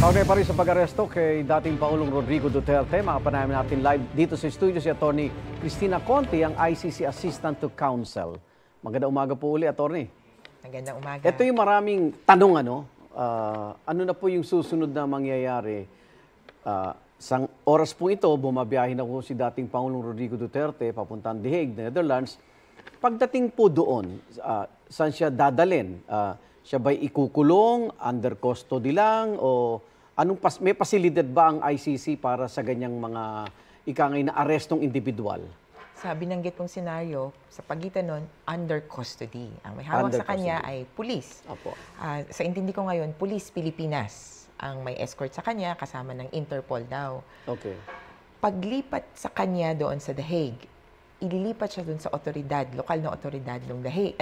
Kaugnay pa rin sa pag-aresto kay dating Pangulong Rodrigo Duterte, makapanamin natin live dito sa studio si Atty. Cristina Conti, ang ICC Assistant to Counsel. Magandang umaga po uli, Atty. Magandang umaga. Ito yung maraming tanong, ano na po yung susunod na mangyayari? Sa oras po ito, bumabiyahin na po si dating Pangulong Rodrigo Duterte papuntang The Hague, Netherlands. Pagdating po doon, saan siya dadalhin? Siya ba'y ikukulong, under custody lang, o may pasilidad ba ang ICC para sa ganyang mga ikangay na arestong individual? Sa binanggit mong senaryo, sa pagitan nun, under custody. Ang may hawak sa kanya ay pulis. Opo. Sa intindi ko ngayon, Pulis Pilipinas ang may escort sa kanya, kasama ng Interpol daw. Okay. Paglipat sa kanya doon sa The Hague, ililipat siya doon sa otoridad, lokal na otoridad ng The Hague,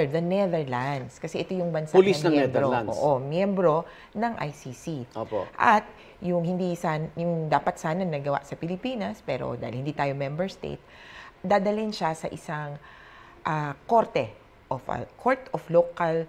the Netherlands. Kasi ito yung bansa Police na ng miyembro. Netherlands. Oo, miyembro ng ICC. Opo. At yung yung dapat sana nagawa sa Pilipinas, pero dahil hindi tayo member state, dadalhin siya sa isang court of local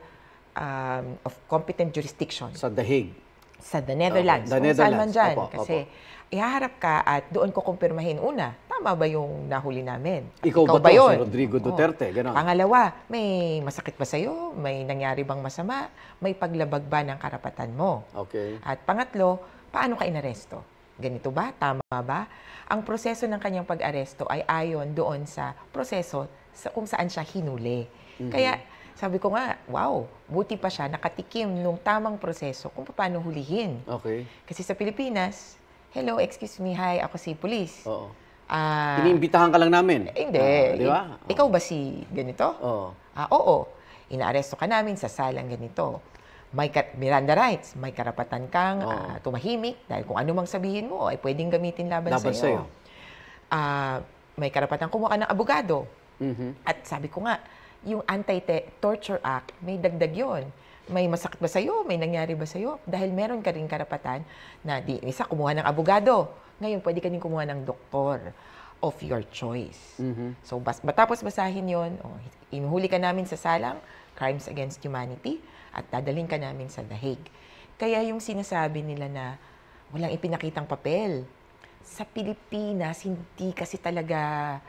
of competent jurisdiction. Sa The Hague. Sa The Netherlands. The Kung saan man Netherlands. dyan. Opo, Kasi ihaharap ka at doon ko kumpirmahin una, tama ba yung nahuli namin? Ikaw ba to, yun? si Rodrigo Duterte? Ganon. Pangalawa, may masakit ba sa'yo? May nangyari bang masama? May paglabag ba ng karapatan mo? Okay. At pangatlo, paano ka inaresto? Ganito ba? Tama ba? Ang proseso ng kanyang pag-aresto ay ayon doon sa proseso kung saan siya hinuli. Kaya sabi ko nga, wow, buti pa siya nakatikim nung tamang proseso kung paano hulihin. Okay. Kasi sa Pilipinas, hello, excuse me, hi, ako si police. Oo. Iniimbitahan ka lang namin. Hindi. Di ba? Ikaw ba si ganito? Oo. Oo. Inaaresto ka namin sa salang ganito. May Miranda rights, may karapatan kang tumahimik dahil kung ano mang sabihin mo ay pwedeng gamitin laban sa'yo. May karapatan kumuha ka ng abogado. At sabi ko nga, yung Anti-Torture Act, may dagdag yon. May masakit ba sa'yo? May nangyari ba sa'yo? Dahil meron ka rin karapatan na isa kumuha ng abogado. Ngayon, pwede ka rin kumuha ng doktor of your choice. So, matapos basahin yon, inuhuli ka namin sa salang, Crimes Against Humanity, at dadalhin ka namin sa The Hague. Kaya yung sinasabi nila na walang ipinakitang papel, sa Pilipinas, hindi kasi talaga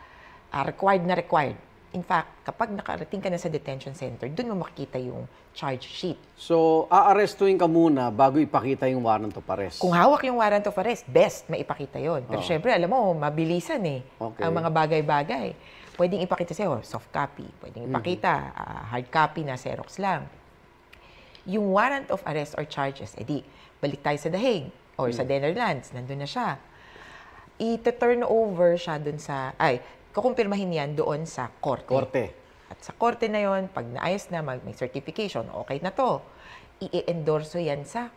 required na required. In fact, kapag nakarating ka na sa detention center, doon mo makikita yung charge sheet. So, aarestuin ka muna bago ipakita yung warrant of arrest? Kung hawak yung warrant of arrest, best maipakita yon. Pero syempre, alam mo, mabilisan Okay. ang mga bagay-bagay. Pwedeng ipakita sa'yo, soft copy. Pwedeng ipakita, hard copy na Xerox lang. Yung warrant of arrest or charges, balik tayo sa The Hague or sa Netherlands, nandun na siya. I-turn over siya dun sa, kukumpirmahin yan doon sa korte. At sa korte na yon, pag naayos na, may certification, okay na to. I-endorso yan sa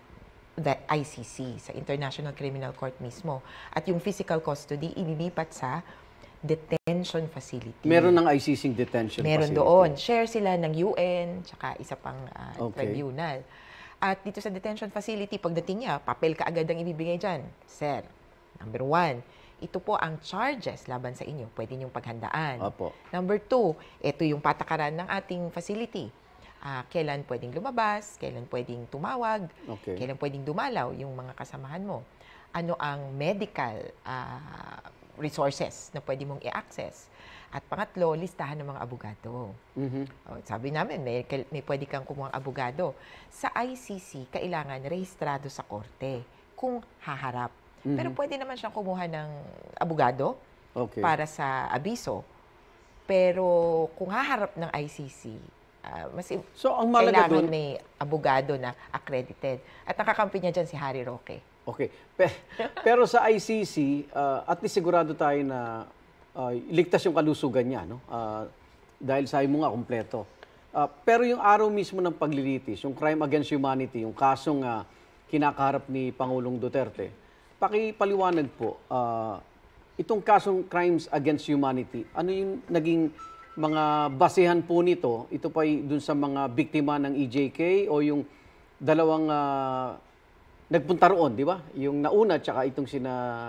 the ICC, sa International Criminal Court mismo. At yung physical custody, ililipat sa detention facility. Meron ng ICC detention facility. Meron doon. Share sila ng UN, tsaka isa pang tribunal. At dito sa detention facility, pagdating niya, papel ka agad ang ibibigay dyan. Sir, number 1, ito po ang charges laban sa inyo. Pwede niyong paghandaan. Opo. Number 2, ito yung patakaran ng ating facility. Kailan pwedeng lumabas, kailan pwedeng tumawag, kailan pwedeng dumalaw yung mga kasamahan mo. Ano ang medical resources na pwede mong i-access. At pangatlo, listahan ng mga abogado. Sabi namin, may pwede kang kumuha abogado. Sa ICC, kailangan rehistrado sa korte kung haharap. Pero pwede naman siyang kumuha ng abogado para sa abiso. Pero kung haharap ng ICC, ang malaga kailangan dun, may abogado na accredited. At nakakampi niya dyan si Harry Roque. Okay. Pero sa ICC, at least sigurado tayo na ligtas yung kalusugan niya, no? Dahil sabi mo nga, kompleto. Pero yung araw mismo ng paglilitis, yung crime against humanity, yung kasong kinakaharap ni Pangulong Duterte, pakipaliwanag po, itong kasong crimes against humanity, ano yung naging mga basehan po nito? Ito pa dun sa mga biktima ng EJK o yung dalawang nagpunta roon, di ba? Yung nauna, tsaka itong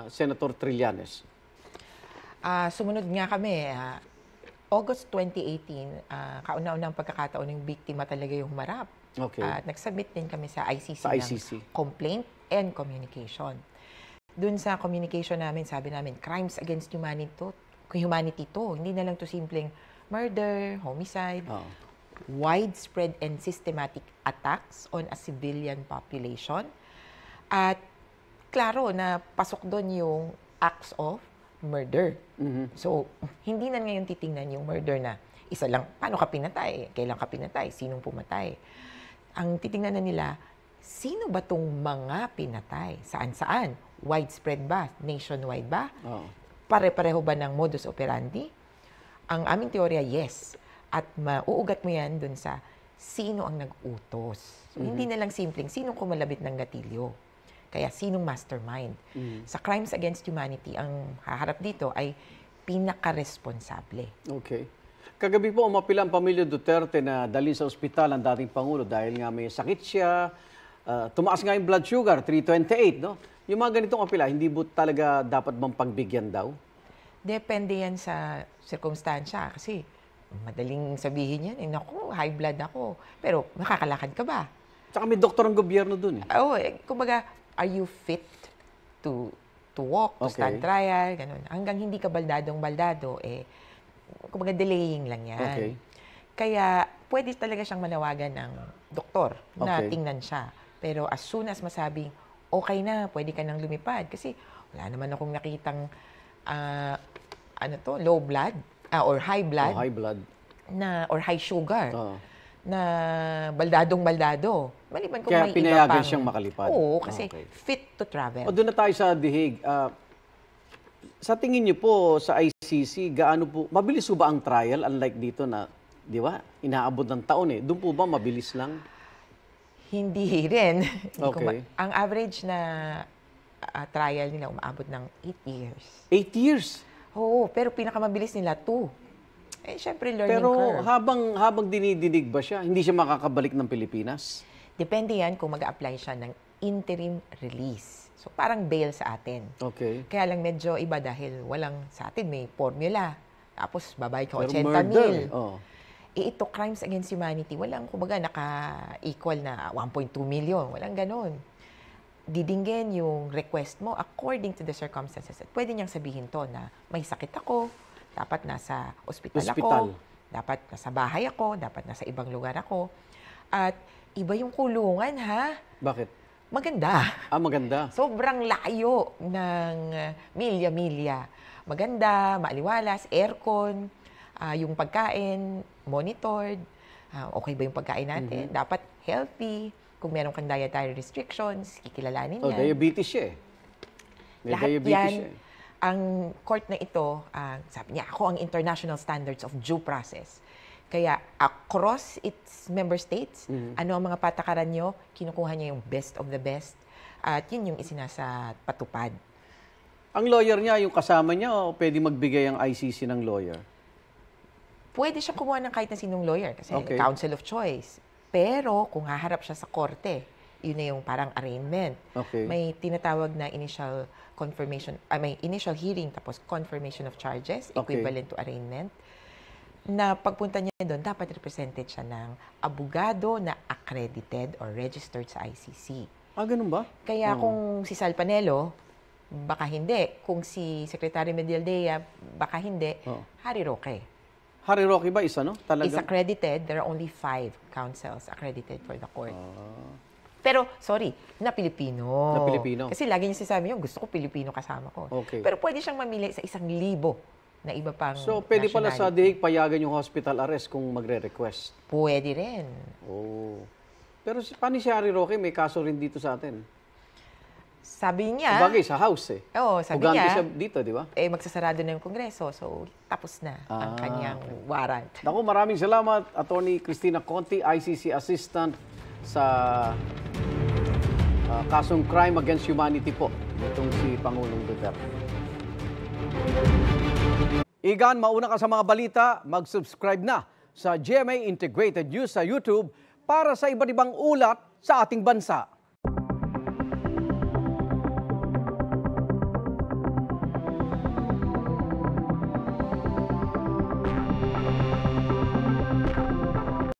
Senator Trillanes. Sumunod nga kami, August 2018, kauna-unang pagkakataon ng biktima talaga yung humarap. Okay. At nagsubmit din kami sa ICC, Sa ICC. ng complaint and communication. Dun sa communication namin, sabi namin, crimes against humanity to. Hindi na lang to simpleng murder, homicide, widespread and systematic attacks on a civilian population. At klaro na pasok doon yung acts of murder. So, hindi na ngayon titingnan yung murder na isa lang, paano ka pinatay? Kailan ka pinatay? Sinong pumatay? Ang titingnan na nila, sino ba tong mga pinatay? Saan-saan? Widespread ba? Nationwide ba? Pare-pareho ba ng modus operandi? Ang aming teorya, yes. At mauugat mo yan dun sa sino ang nag-utos. So, hindi na lang simpleng sinong kumalabit ng gatilyo. Kaya sinong mastermind. Sa crimes against humanity, ang haharap dito ay pinaka-responsable. Okay. Kagabi po, umapila ang pamilya Duterte na dalhin sa ospital ang dating Pangulo dahil nga may sakit siya. Tumaas nga yung blood sugar, 328, no? Yung mga ganitong apila, hindi po talaga dapat bang pagbigyan daw? Depende yan sa sirkumstansya. Kasi madaling sabihin yan, naku, high blood ako. Pero makakalakad ka ba? Tsaka may doktor ang gobyerno dun. Kumbaga, are you fit to walk, to stand trial, ganun. Hanggang hindi ka baldadong-baldado, kumbaga delaying lang yan. Okay. Kaya pwede talaga siyang manawagan ng doktor na tingnan siya. Pero as soon as masabing, okay na, pwede ka nang lumipad. Kasi wala naman akong nakitang low blood or high blood. High blood. Or high sugar. Na baldadong-baldado. Maliban kung kaya may pinayagan iba pang, siyang makalipad. Oo, kasi fit to travel. Doon na tayo sa dihig. Sa tingin niyo po sa ICC, gaano po, mabilis po ba ang trial? Unlike dito na, di ba, inaabot ng taon Doon po ba mabilis lang? Hindi rin. Okay. Ang average na trial nila umaabot ng 8 years. 8 years? Oo, pero pinakamabilis nila 2. Syempre learning pero curve. Pero habang dinidinig ba siya, hindi siya makakabalik ng Pilipinas? Depende yan kung mag-a-apply siya ng interim release. So, parang bail sa atin. Okay. Kaya lang medyo iba dahil walang sa atin, may formula. Tapos, babayad ka 80 mil. Ito, crimes against humanity, walang, kumbaga, naka-equal na 1.2 million. Walang ganon. Didinggen yung request mo according to the circumstances. At pwede niyang sabihin to na may sakit ako, dapat nasa ospital ako, dapat nasa bahay ako, dapat nasa ibang lugar ako. At iba yung kulungan, ha? Bakit? Maganda. Maganda. Sobrang layo ng milya-milya. Maganda, maaliwalas, aircon, yung pagkain, monitored. Okay ba yung pagkain natin? Dapat healthy. Kung meron kang dietary restrictions, kikilalanin yan. Diabetes siya May lahat diabetes yan, siya ang court na ito, sabi niya, ako ang international standards of due process. Kaya across its member states, ano ang mga patakaran nyo, kinukuha niya yung best of the best. At yun yung isinasa patupad. Ang lawyer niya, yung kasama niya, o pwede magbigay ang ICC ng lawyer? Pwede siyang kumuha ng kahit na sinong lawyer kasi counsel of choice. Pero kung haharap siya sa korte, yun na yung parang arraignment. May tinatawag na initial confirmation, may initial hearing tapos confirmation of charges, equivalent to arraignment. Na pagpunta niya doon, dapat represented siya ng abogado na accredited or registered sa ICC. Ganun ba? Kaya kung si Sal Panelo, baka hindi. Kung si Secretary Medialdea, baka hindi. Harry Roque. Harry Roque ba isa, no? Is accredited. There are only 5 counsels accredited for the court. Pero, sorry, na Pilipino. Na Pilipino. Kasi lagi niya sasabi niyo, gusto ko Pilipino kasama ko. Pero pwede siyang mamili sa 1,000 na iba pang So, pwede pala sa dihig payagan yung hospital arrest kung magre-request? Pwede rin. Pero paano si Harry Roque? May kaso rin dito sa atin. Sabi niya... Bagay, sa House Oo, sabi Ugante niya... siya dito, di ba? Magsasarado na yung Kongreso. So, tapos na ang kanyang warrant. Naku, maraming salamat, Attorney Cristina Conti, ICC Assistant sa kasong crime against humanity po. Itong si Pangulong Duterte. Igan, mauna ka sa mga balita, mag-subscribe na sa GMA Integrated News sa YouTube para sa iba't ibang ulat sa ating bansa.